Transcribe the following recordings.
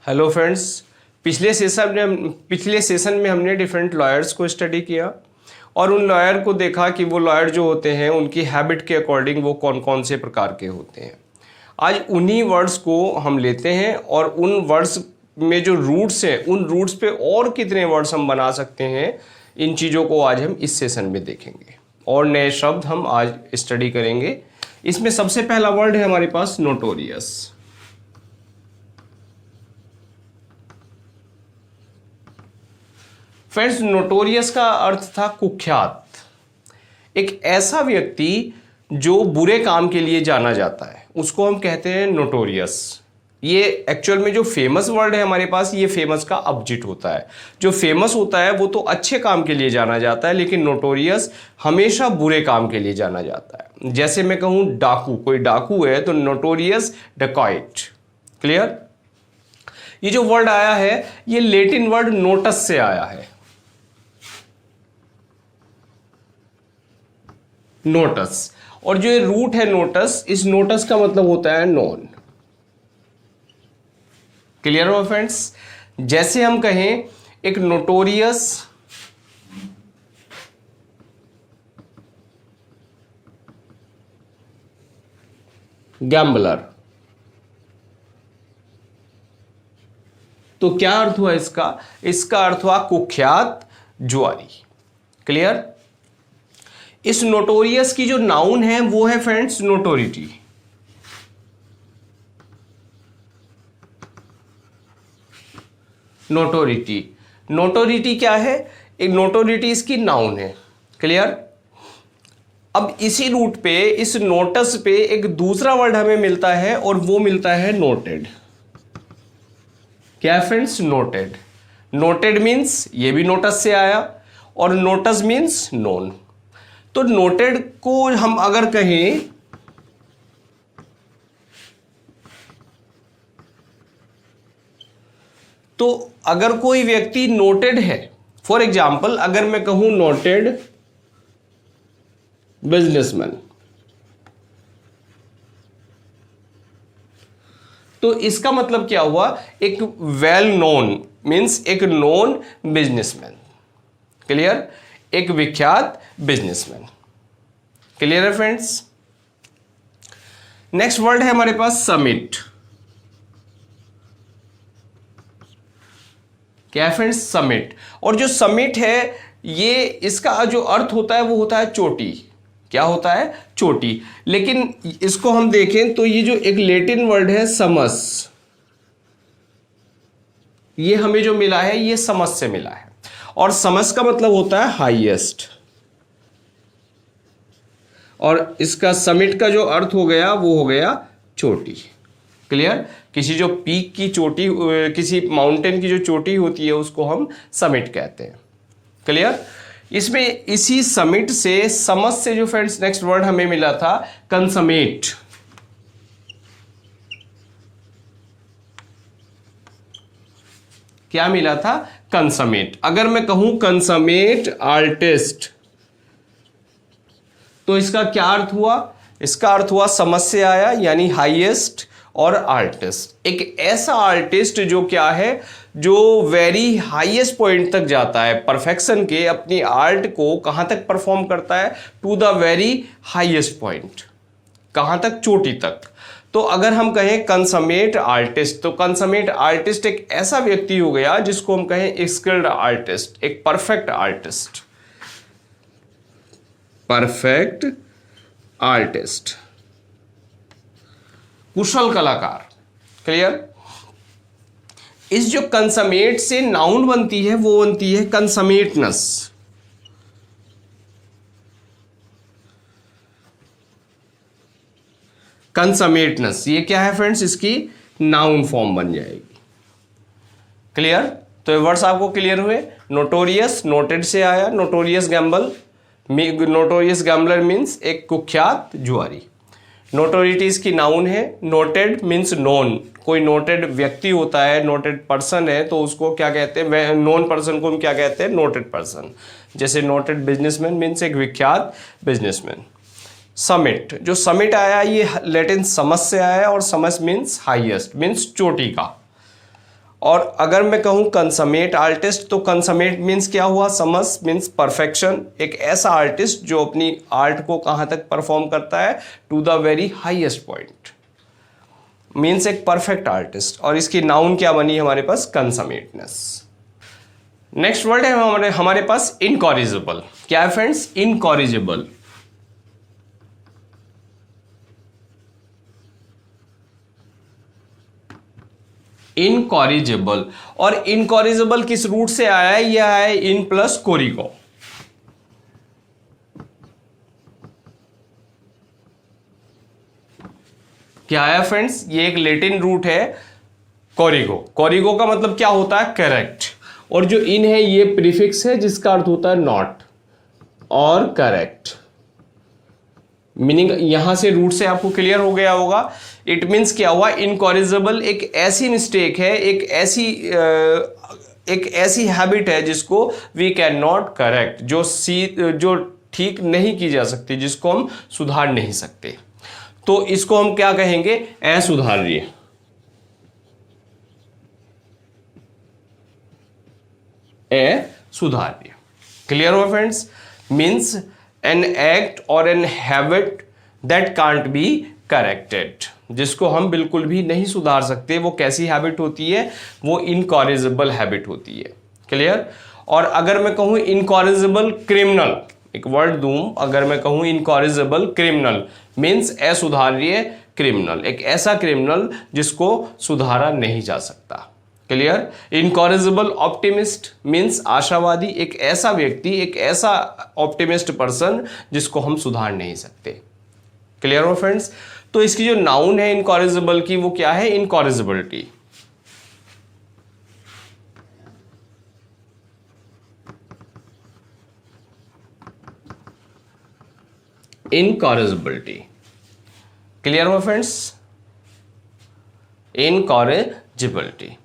Hello friends. पिछले session में हमने डिफरेंट लॉयर्स को स्टडी किया और उन लॉयर को देखा कि वो लॉयर जो होते हैं उनकी हैबिट के अकॉर्डिंग वो कौन कौन से प्रकार के होते हैं। आज उन्हीं वर्ड्स को हम लेते हैं और उन वर्ड्स में जो रूट्स हैं उन रूट्स पे और कितने वर्ड्स हम बना सकते हैं, इन चीज़ों को आज हम इस सेशन में देखेंगे और नए शब्द हम आज स्टडी करेंगे। इसमें सबसे पहला वर्ड है हमारे पास नोटोरियस। फ्रेंड्स, नोटोरियस का अर्थ था कुख्यात, एक ऐसा व्यक्ति जो बुरे काम के लिए जाना जाता है उसको हम कहते हैं नोटोरियस। ये एक्चुअल में जो फेमस वर्ड है हमारे पास, ये फेमस का ऑपोजिट होता है। जो फेमस होता है वो तो अच्छे काम के लिए जाना जाता है, लेकिन नोटोरियस हमेशा बुरे काम के लिए जाना जाता है। जैसे मैं कहूं डाकू, कोई डाकू है तो नोटोरियस डकॉइट। क्लियर? ये जो वर्ड आया है ये लैटिन वर्ड नोटस से आया है। नोटस, और जो ये रूट है नोटस, इस नोटस का मतलब होता है नॉन। क्लियर हो फ्रेंड्स? जैसे हम कहें एक नोटोरियस गैम्बलर, तो क्या अर्थ हुआ इसका? इसका अर्थ हुआ कुख्यात जुआरी। क्लियर? इस नोटोरियस की जो नाउन है वो है फ्रेंड्स नोटोरिटी। नोटोरिटी, नोटोरिटी क्या है? एक नोटोरिटी इसकी नाउन है। क्लियर? अब इसी रूट पे, इस नोटस पे एक दूसरा वर्ड हमें मिलता है और वो मिलता है नोटेड। क्या है फ्रेंड्स? नोटेड। नोटेड मीन्स ये भी नोटस से आया और नोटस मीन्स नोन। तो नोटेड को हम अगर कहें तो अगर कोई व्यक्ति नोटेड है, फॉर एग्जाम्पल अगर मैं कहूं नोटेड बिजनेसमैन, तो इसका मतलब क्या हुआ? एक वेल नोन मीन्स एक नोन बिजनेसमैन। क्लियर? एक विख्यात बिजनेसमैन। क्लियर है फ्रेंड्स? नेक्स्ट वर्ड है हमारे पास समिट। क्या है फ्रेंड्स? समिट। और जो समिट है ये, इसका जो अर्थ होता है वो होता है चोटी। क्या होता है? चोटी। लेकिन इसको हम देखें तो ये जो एक लैटिन वर्ड है समस, ये हमें जो मिला है ये समस से मिला है और समस का मतलब होता है हाईएस्ट, और इसका समिट का जो अर्थ हो गया वो हो गया चोटी। क्लियर? किसी जो पीक की चोटी, किसी माउंटेन की जो चोटी होती है उसको हम समिट कहते हैं। क्लियर? इसमें इसी समिट से, समस से जो फ्रेंड्स नेक्स्ट वर्ड हमें मिला था कंसमेट। क्या मिला था? कंसमेट। अगर मैं कहूं कंसमेट आर्टिस्ट तो इसका क्या अर्थ हुआ? इसका अर्थ हुआ समझ से आया, यानी हाईएस्ट और आर्टिस्ट। एक ऐसा आर्टिस्ट जो क्या है, जो वेरी हाईएस्ट पॉइंट तक जाता है, परफेक्शन के अपनी आर्ट को कहां तक परफॉर्म करता है? To the very highest point. कहां तक? चोटी तक। तो अगर हम कहें कंसमेट आर्टिस्ट, तो कंसमेट आर्टिस्ट एक ऐसा व्यक्ति हो गया जिसको हम कहें एक स्किल्ड आर्टिस्ट, एक परफेक्ट आर्टिस्ट। परफेक्ट आर्टिस्ट, कुशल कलाकार। क्लियर? इस जो कंसमेट से नाउन बनती है वो बनती है कंसमेटनेस। कंसमेटनेस, ये क्या है फ्रेंड्स? इसकी नाउन फॉर्म बन जाएगी। क्लियर? तो ये वर्ड्स आपको क्लियर हुए। नोटोरियस नोटेड से आया, notorious Gamble, notorious gambler means एक कुख्यात जुआरी। नोटोरिटी इसकी नाउन है। नोटेड मीन्स नोन, कोई नोटेड व्यक्ति होता है, नोटेड पर्सन है तो उसको क्या कहते हैं? नोन पर्सन को हम क्या कहते हैं? Noted person. जैसे नोटेड बिजनेसमैन मीन्स एक विख्यात बिजनेसमैन। समिट, जो समिट आया ये लैटिन समस से आया है और समस मीन्स हाईएस्ट, मीन्स चोटी का। और अगर मैं कहूँ कंसमेट आर्टिस्ट, तो कंसमेट मीन्स क्या हुआ, समस मीन्स परफेक्शन, एक ऐसा आर्टिस्ट जो अपनी आर्ट को कहाँ तक परफॉर्म करता है, to the very highest point, means एक परफेक्ट आर्टिस्ट। और इसकी नाउन क्या बनी हमारे पास, कंसमेटनेस। नेक्स्ट वर्ड है हमारे पास इनकॉरिजिबल। क्या है फ्रेंड्स, इनकॉरिजिबल। इनकॉरिजिबल, और इनकॉरिजिबल किस रूट से आया है, यह है इन प्लस कोरिगो। क्या है फ्रेंड्स, ये एक लैटिन रूट है कोरिगो। कोरिगो का मतलब क्या होता है, करेक्ट, और जो इन है ये प्रीफिक्स है जिसका अर्थ होता है नॉट और करेक्ट। मीनिंग यहां से रूट से आपको क्लियर हो गया होगा। इट मीन्स क्या हुआ, इनकॉरिजिबल एक ऐसी मिस्टेक है, एक ऐसी हैबिट है जिसको वी कैन नॉट करेक्ट, जो ठीक नहीं की जा सकती, जिसको हम सुधार नहीं सकते। तो इसको हम क्या कहेंगे, असुधार्य। सुधार्य। क्लियर हो फ्रेंड्स, मीन्स एन एक्ट और an habit that can't be corrected, जिसको हम बिल्कुल भी नहीं सुधार सकते। वो कैसी हैबिट होती है, वो इनकॉरिजिबल हैबिट होती है। क्लियर। और अगर मैं कहूं इनकॉरिजिबल क्रिमिनल, एक वर्ड दूं, अगर मैं कहूं इनकॉरिजिबल क्रिमिनल मीन्स असुधार्य क्रिमिनल, एक ऐसा क्रिमिनल जिसको सुधारा नहीं जा सकता। क्लियर। इनकॉरिजिबल ऑप्टिमिस्ट मीन्स आशावादी, एक ऐसा व्यक्ति, एक ऐसा ऑप्टिमिस्ट पर्सन जिसको हम सुधार नहीं सकते। क्लियर हो फ्रेंड्स। तो इसकी जो नाउन है इनकॉरिजिबल की, वो क्या है, इनकॉरिजिबिलिटी। इनकॉरिजिबिलिटी। क्लियर हो फ्रेंड्स, इनकॉरिजिबिलिटी।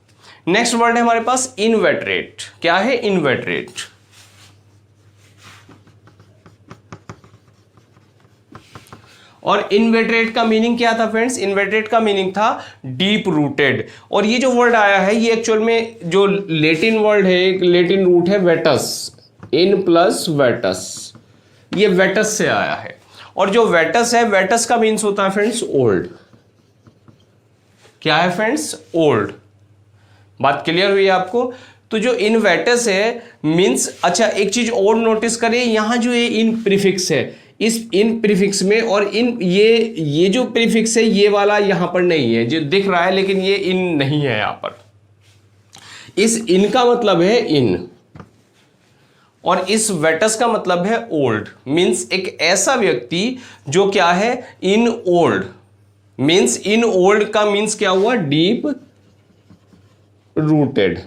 नेक्स्ट वर्ड है हमारे पास इनवेटरेट। क्या है, इनवेटरेट। और इनवेटरेट का मीनिंग क्या था फ्रेंड्स, इनवेटरेट का मीनिंग था डीप रूटेड। और ये जो वर्ड आया है, ये एक्चुअल में जो लैटिन वर्ड है, एक लैटिन रूट है वेटस, इन प्लस वेटस, ये वेटस से आया है। और जो वेटस है, वेटस का मीन्स होता है फ्रेंड्स ओल्ड। क्या है फ्रेंड्स, ओल्ड। बात क्लियर हुई आपको। तो जो इनवेटस है मीन्स, अच्छा एक चीज और नोटिस करें, यहां जो ये इन प्रीफिक्स है, इस इन प्रीफिक्स में, और इन ये जो प्रीफिक्स है ये वाला यहां पर नहीं है, जो दिख रहा है, लेकिन ये इन नहीं है यहां पर। इस इन का मतलब है इन, और इस वेटस का मतलब है ओल्ड। मीन्स एक ऐसा व्यक्ति जो क्या है, in old. Means in old का मीन्स क्या हुआ, डीप रूटेड।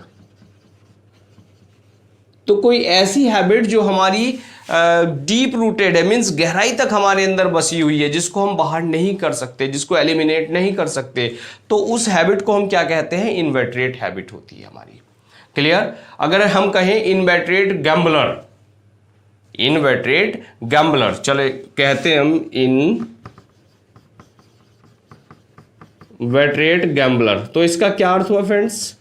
तो कोई ऐसी हैबिट जो हमारी डीप रूटेड है, मीन्स गहराई तक हमारे अंदर बसी हुई है, जिसको हम बाहर नहीं कर सकते, जिसको एलिमिनेट नहीं कर सकते, तो उस हैबिट को हम क्या कहते हैं, इनवेटरेट हैबिट होती है हमारी। क्लियर। अगर हम कहें इनवेटरेट गैम्बलर, इनवेटरेट गैम्बलर, चले कहते हैं हम इनवेटरेट गैम्बलर, तो इसका क्या अर्थ हुआ फ्रेंड्स,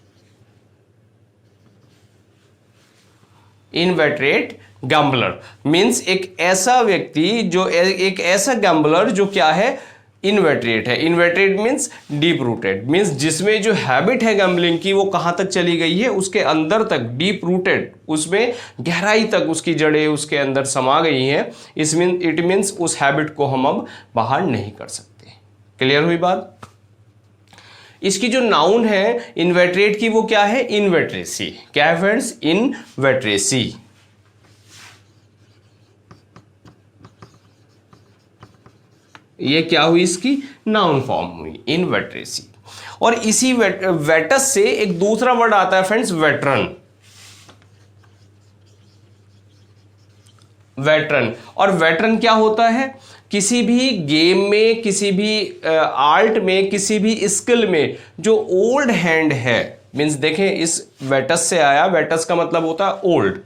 इनवेटरेट गैम्बलर मीन्स एक ऐसा व्यक्ति जो, एक ऐसा गैम्बलर जो क्या है, इनवेटरेट है। Inveterate means deep rooted, means जिसमें जो हैबिट है गैम्बलिंग की, वो कहां तक चली गई है, उसके अंदर तक, डीप रूटेड, उसमें गहराई तक उसकी जड़ें उसके अंदर समा गई हैं। इट मीन्स उस हैबिट को हम अब बाहर नहीं कर सकते। क्लियर हुई बात। इसकी जो नाउन है इनवेटरेट की, वो क्या है, इनवेटरेसी। क्या है फ्रेंड्स, इनवेटरेसी। ये क्या हुई, इसकी नाउन फॉर्म हुई, इनवेटरेसी। और इसी वेटस से एक दूसरा वर्ड आता है फ्रेंड्स, वेटरन। वेटरन, और वेटरन क्या होता है, किसी भी गेम में, किसी भी आर्ट में, किसी भी स्किल में जो ओल्ड हैंड है, मीन्स देखें इस वेटस से आया, वेटस का मतलब होता है ओल्ड।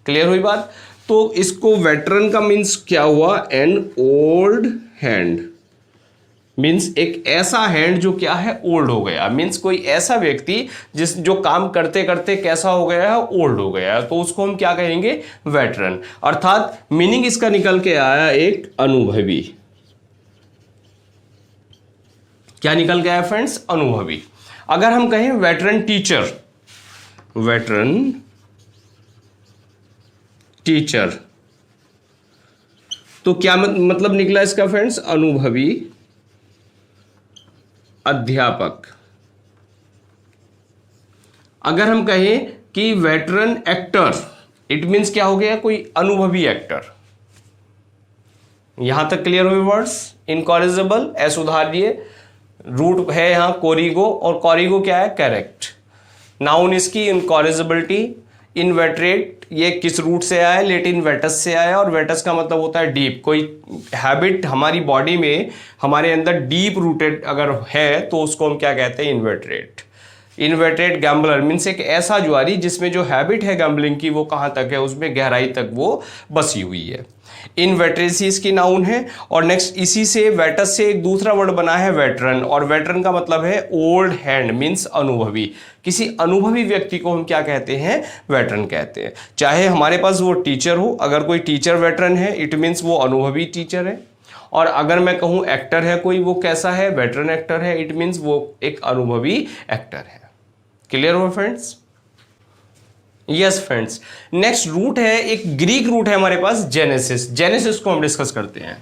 क्लियर हुई बात। तो इसको वेटरन का मीन्स क्या हुआ, एन ओल्ड हैंड। मीन्स एक ऐसा हैंड जो क्या है ओल्ड हो गया, मीन्स कोई ऐसा व्यक्ति जो काम करते करते कैसा हो गया है, ओल्ड हो गया है, तो उसको हम क्या कहेंगे, वेटरन। अर्थात मीनिंग इसका निकल के आया एक अनुभवी। क्या निकल गया है फ्रेंड्स, अनुभवी। अगर हम कहें वेटरन टीचर, वेटरन टीचर, तो क्या मतलब निकला इसका फ्रेंड्स, अनुभवी अध्यापक। अगर हम कहें कि वेटरन एक्टर, इट मीन्स क्या हो गया, कोई अनुभवी एक्टर। यहां तक क्लियर हुए वर्ड्स। इनकॉरिजिबल, सुधारिए, रूट है यहां कोरिगो, और कोरिगो क्या है, करेक्ट। नाउन इसकी इनकॉरिजिबिलिटी। इनवेटरेट ये किस रूट से आया है, लेटिन वेटस से आया, और वेटस का मतलब होता है डीप। कोई हैबिट हमारी बॉडी में, हमारे अंदर डीप रूटेड अगर है तो उसको हम क्या कहते हैं, इनवेटरेट। इनवेटरेट गैम्बलर मीन्स एक ऐसा जुआरी जिसमें जो हैबिट है गैम्बलिंग की वो कहाँ तक है, उसमें गहराई तक वो बसी हुई है। इनवेटरेसी इसकी नाउन है। और नेक्स्ट इसी से वेटस से एक दूसरा वर्ड बना है वेटरन, और वेटरन का मतलब है ओल्ड हैंड मीन्स अनुभवी। किसी अनुभवी व्यक्ति को हम क्या कहते हैं, वेटरन कहते हैं। चाहे हमारे पास वो टीचर हो, अगर कोई टीचर वेटरन है इट मीन्स वो अनुभवी टीचर है। और अगर मैं कहूं एक्टर है कोई, वो कैसा है, वेटरन एक्टर है, इट मीन्स वो एक अनुभवी एक्टर है। क्लियर हो friends. Yes friends. Next root है, एक ग्रीक रूट है हमारे पास, जेनेसिस। जेनेसिस को हम डिस्कस करते हैं।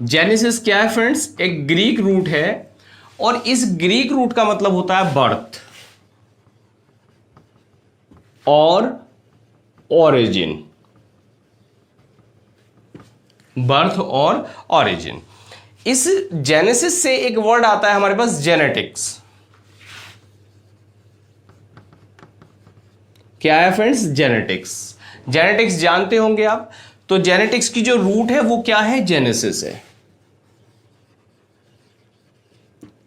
जेनेसिस क्या है फ्रेंड्स, एक ग्रीक रूट है, और इस ग्रीक रूट का मतलब होता है बर्थ और ओरिजिन। बर्थ और ओरिजिन। इस जेनेसिस से एक वर्ड आता है हमारे पास, जेनेटिक्स। क्या है फ्रेंड्स, जेनेटिक्स। जेनेटिक्स जानते होंगे आप। तो जेनेटिक्स की जो रूट है वो क्या है, जेनेसिस है।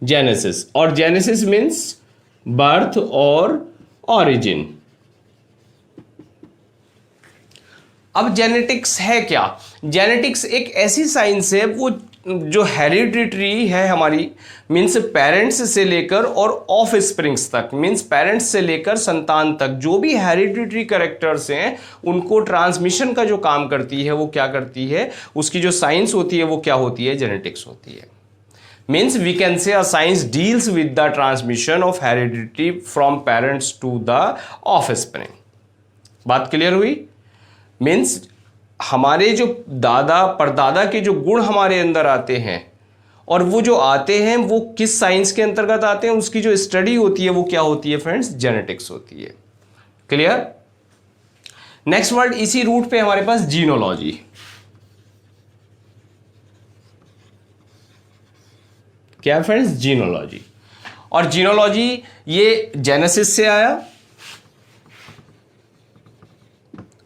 जेनेसिस, और जेनेसिस मीन्स बर्थ और ओरिजिन। अब जेनेटिक्स है क्या, जेनेटिक्स एक ऐसी साइंस है वो जो हेरिडिटरी है हमारी, मीन्स पेरेंट्स से लेकर और ऑफ स्प्रिंग्स तक, मीन्स पेरेंट्स से लेकर संतान तक जो भी हेरिडिटरी कैरेक्टर्स हैं उनको ट्रांसमिशन का जो काम करती है वो क्या करती है, उसकी जो साइंस होती है वो क्या होती है, जेनेटिक्स होती है। Means we can say a science deals with the transmission of heredity from parents to the offspring. बात क्लियर हुई। मीन्स हमारे जो दादा परदादा के जो गुण हमारे अंदर आते हैं, और वो जो आते हैं वो किस साइंस के अंतर्गत आते हैं, उसकी जो स्टडी होती है वो क्या होती है फ्रेंड्स, जेनेटिक्स होती है। क्लियर। नेक्स्ट वर्ड इसी रूट पे हमारे पास, जीनोलॉजी। क्या फ्रेंड्स, जीनोलॉजी। और जीनोलॉजी ये जेनेसिस से आया,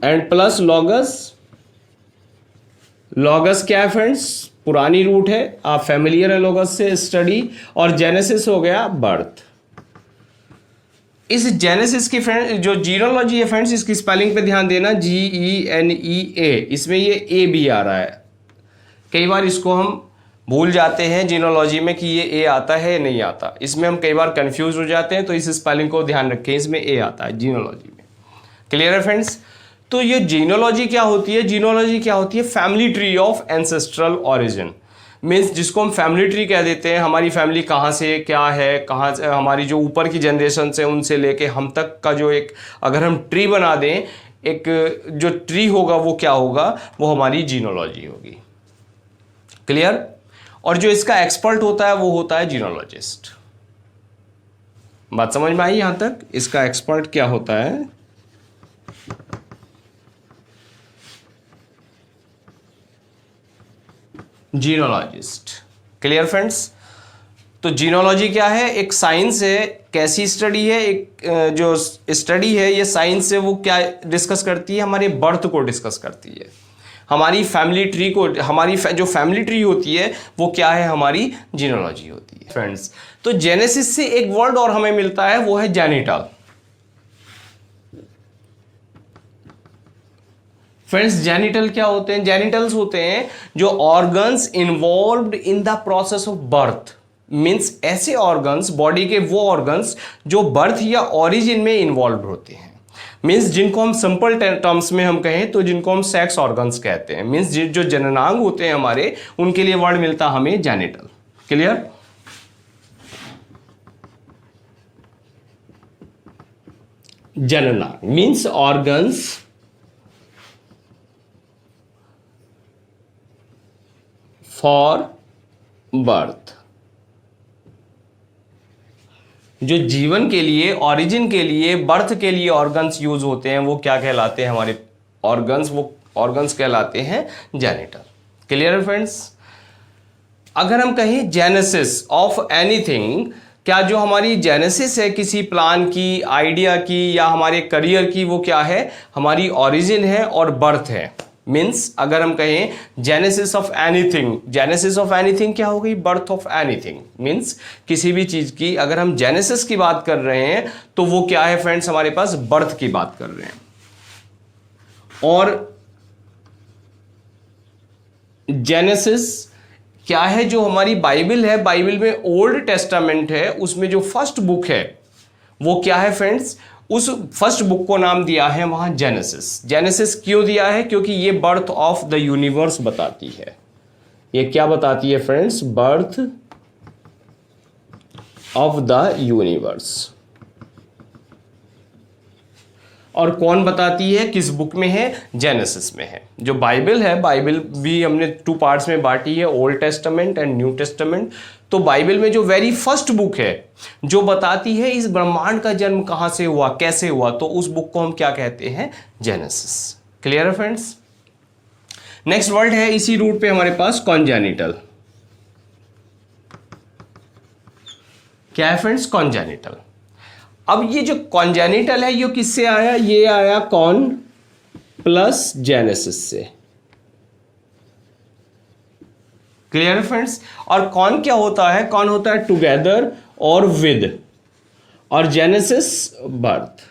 एंड प्लस लॉगस। लॉगस क्या है फ्रेंड्स, पुरानी रूट है, आप फैमिलियर है लॉगस से, स्टडी। और जेनेसिस हो गया बर्थ। इस जेनेसिस की फ्रेंड जो जीनोलॉजी है फ्रेंड्स, इसकी स्पेलिंग पे ध्यान देना, GENEA, इसमें ये ए भी आ रहा है। कई बार इसको हम भूल जाते हैं जीनोलॉजी में कि ये ए आता है या नहीं आता, इसमें हम कई बार कंफ्यूज हो जाते हैं, तो इस स्पेलिंग को ध्यान रखें, इसमें ए आता है जीनोलॉजी में। क्लियर है फ्रेंड्स। तो ये जीनोलॉजी क्या होती है, जीनोलॉजी क्या होती है, family tree of ancestral origin. Means जिसको हम फैमिली ट्री कह देते हैं, हमारी फैमिली कहाँ से क्या है, कहाँ से हमारी जो ऊपर की जनरेशन से उनसे लेके हम तक का जो एक अगर हम ट्री बना दें, एक जो ट्री होगा वो क्या होगा, वो हमारी जीनोलॉजी होगी। क्लियर। और जो इसका एक्सपर्ट होता है वो होता है जीनोलॉजिस्ट। बात समझ में आई यहां तक। इसका एक्सपर्ट क्या होता है, जीनोलॉजिस्ट। Clear friends. तो जीनोलॉजी क्या है, एक साइंस है। कैसी स्टडी है, एक जो स्टडी है ये साइंस है, वो क्या डिस्कस करती है, हमारे बर्थ को डिस्कस करती है, हमारी फैमिली ट्री को। हमारी जो फैमिली ट्री होती है वो क्या है, हमारी जीनोलॉजी होती है फ्रेंड्स। तो जेनेसिस से एक वर्ड और हमें मिलता है, वो है जेनिटल। फ्रेंड्स जेनिटल क्या होते हैं? जेनिटल्स होते हैं जो organs involved in the process of birth. Means ऐसे ऑर्गन्स, बॉडी के वो ऑर्गन्स जो बर्थ या ओरिजिन में इन्वॉल्व होते हैं। मींस जिनको हम सिंपल टर्म्स में हम कहें तो जिनको हम सेक्स ऑर्गन्स कहते हैं। मींस जो जननांग होते हैं हमारे, उनके लिए वर्ड मिलता हमें जेनिटल। क्लियर? जननांग मींस ऑर्गन्स फॉर बर्थ, जो जीवन के लिए, ओरिजिन के लिए, बर्थ के लिए ऑर्गन्स यूज होते हैं, वो क्या कहलाते हैं? हमारे ऑर्गन्स, वो ऑर्गन्स कहलाते हैं जेनिटल। क्लियर है फ्रेंड्स? अगर हम कहें जेनेसिस ऑफ एनीथिंग, क्या जो हमारी जेनेसिस है किसी प्लान की, आइडिया की या हमारे करियर की, वो क्या है? हमारी ओरिजिन है और बर्थ है। मीन्स अगर हम कहें genesis of anything, genesis of anything क्या हो गई? Birth of anything. मीन्स किसी भी चीज की अगर हम जेनेसिस की बात कर रहे हैं तो वो क्या है फ्रेंड्स? हमारे पास बर्थ की बात कर रहे हैं। और जेनेसिस क्या है? जो हमारी बाइबल है, बाइबल में ओल्ड टेस्टामेंट है, उसमें जो फर्स्ट बुक है वो क्या है फ्रेंड्स? उस फर्स्ट बुक को नाम दिया है वहां जेनेसिस। जेनेसिस क्यों दिया है? क्योंकि ये बर्थ ऑफ द यूनिवर्स बताती है। ये क्या बताती है friends? Birth of the universe. और कौन बताती है? किस बुक में है? जेनेसिस में है। जो बाइबल है, बाइबल भी हमने 2 पार्ट्स में बांटी है, old testament and new testament. तो बाइबल में जो वेरी फर्स्ट बुक है जो बताती है इस ब्रह्मांड का जन्म कहां से हुआ, कैसे हुआ, तो उस बुक को हम क्या कहते हैं? जेनेसिस। क्लियर है फ्रेंड्स? नेक्स्ट वर्ड है इसी रूट पे हमारे पास कॉन्जेनिटल। क्या है फ्रेंड्स? कॉन्जेनिटल। अब ये जो कॉन्जेनिटल है ये किससे आया? ये आया कॉन प्लस जेनेसिस से। क्लियर है फ्रेंड्स? और कॉन क्या होता है? कॉन होता है टुगेदर और विद, और genesis birth.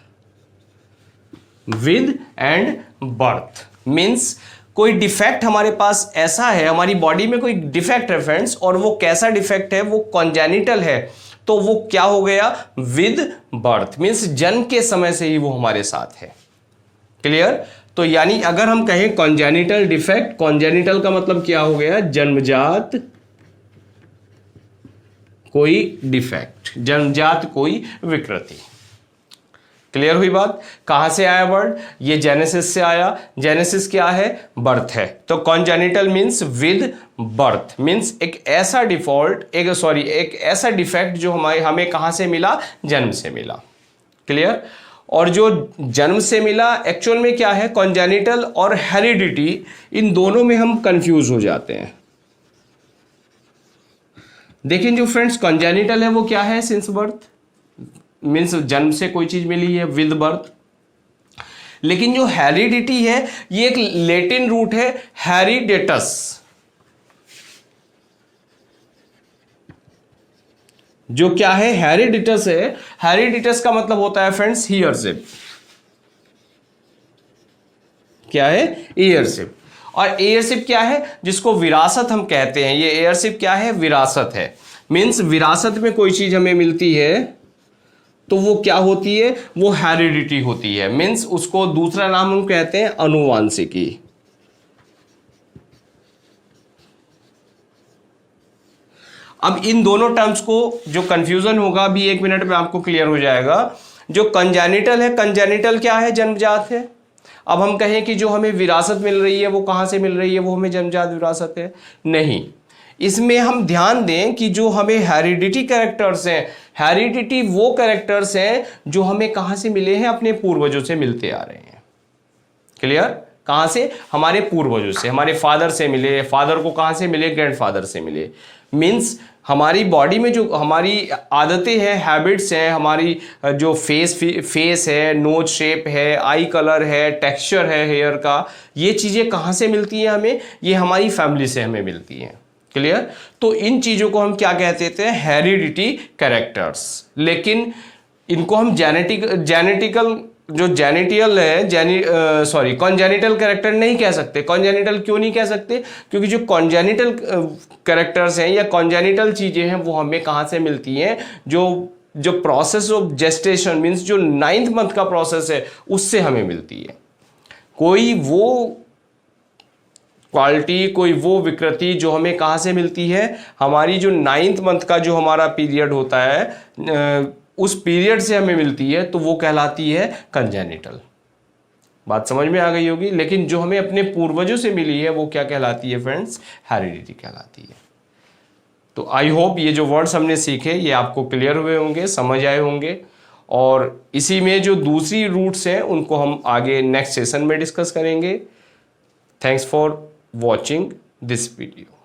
With and birth means कोई डिफेक्ट हमारे पास ऐसा है, हमारी बॉडी में कोई डिफेक्ट है फ्रेंड्स, और वो कैसा डिफेक्ट है? वो कॉन्जेनिटल है। तो वो क्या हो गया? विद बर्थ मीन्स जन्म के समय से ही वो हमारे साथ है। क्लियर? तो यानी अगर हम कहें कॉन्जेनिटल डिफेक्ट, कॉन्जेनिटल का मतलब क्या हो गया? जन्मजात कोई डिफेक्ट, जन्मजात कोई विकृति। क्लियर हुई बात? कहां से आया वर्ड? ये जेनेसिस से आया। जेनेसिस क्या है? बर्थ है। तो congenital means with birth, means एक ऐसा एक ऐसा डिफेक्ट जो हमें कहां से मिला? जन्म से मिला। क्लियर? और जो जन्म से मिला एक्चुअल में क्या है? कॉन्जेनिटल और हेरिडिटी, इन दोनों में हम कंफ्यूज हो जाते हैं। देखिए जो फ्रेंड्स कॉन्जेनिटल है वो क्या है? सिंस बर्थ, मीन्स जन्म से कोई चीज मिली है, विद बर्थ। लेकिन जो हेरिडिटी है ये एक लैटिन रूट है, हेरिडेटस। जो क्या है? हेरिडिटस है। हेरिडिटस का मतलब होता है फ्रेंड्स हीयरशिप। क्या है? ईयरशिप। और एयरशिप क्या है? जिसको विरासत हम कहते हैं। ये एयरशिप क्या है? विरासत है। मीन्स विरासत में कोई चीज हमें मिलती है तो वो क्या होती है? वो हेरिडिटी होती है। मीन्स उसको दूसरा नाम हम कहते हैं अनुवांशिकी। अब इन दोनों टर्म्स को जो कंफ्यूजन होगा अभी 1 मिनट में आपको क्लियर हो जाएगा। जो कंजेनिटल है, कंजेनिटल क्या है? जन्मजात है। अब हम कहें कि जो हमें विरासत मिल रही है वो कहां से मिल रही है? वो हमें जन्मजात विरासत है? नहीं। इसमें हम ध्यान दें कि जो हमें हेरिडिटी कैरेक्टर्स हैं, हेरिडिटी वो कैरेक्टर्स हैं जो हमें कहां से मिले हैं? अपने पूर्वजों से मिलते आ रहे हैं। क्लियर? कहां से? हमारे पूर्वजों से, हमारे फादर से मिले। फादर को कहां से मिले? ग्रैंडफादर से मिले। मीन्स हमारी बॉडी में जो हमारी आदतें हैं, हैबिट्स हैं, हमारी जो फेस है, नोज शेप है, आई कलर है, टेक्सचर है हेयर का, ये चीज़ें कहाँ से मिलती हैं हमें? ये हमारी फैमिली से हमें मिलती हैं। क्लियर? तो इन चीज़ों को हम क्या कहते थे? Heredity characters. लेकिन इनको हम जेनेटिकल जो जेनिटियल है कॉन्जेनिटल कैरेक्टर नहीं कह सकते। कॉन्जेनिटल क्यों नहीं कह सकते? क्योंकि जो कॉन्जेनिटल कैरेक्टर्स हैं या कॉन्जेनिटल चीज़ें हैं वो हमें कहाँ से मिलती हैं? जो प्रोसेस ऑफ जेस्टेशन मीन्स जो 9th मंथ का प्रोसेस है उससे हमें मिलती है। कोई वो क्वालिटी, कोई वो विकृति जो हमें कहाँ से मिलती है? हमारी जो 9th मंथ का जो हमारा पीरियड होता है उस पीरियड से हमें मिलती है, तो वो कहलाती है कंजेनिटल। बात समझ में आ गई होगी। लेकिन जो हमें अपने पूर्वजों से मिली है वो क्या कहलाती है फ्रेंड्स? हेरिडिटी कहलाती है। तो आई होप ये जो वर्ड्स हमने सीखे ये आपको क्लियर हुए होंगे, समझ आए होंगे, और इसी में जो दूसरी रूट्स हैं उनको हम आगे नेक्स्ट सेशन में डिस्कस करेंगे। Thanks for watching this video.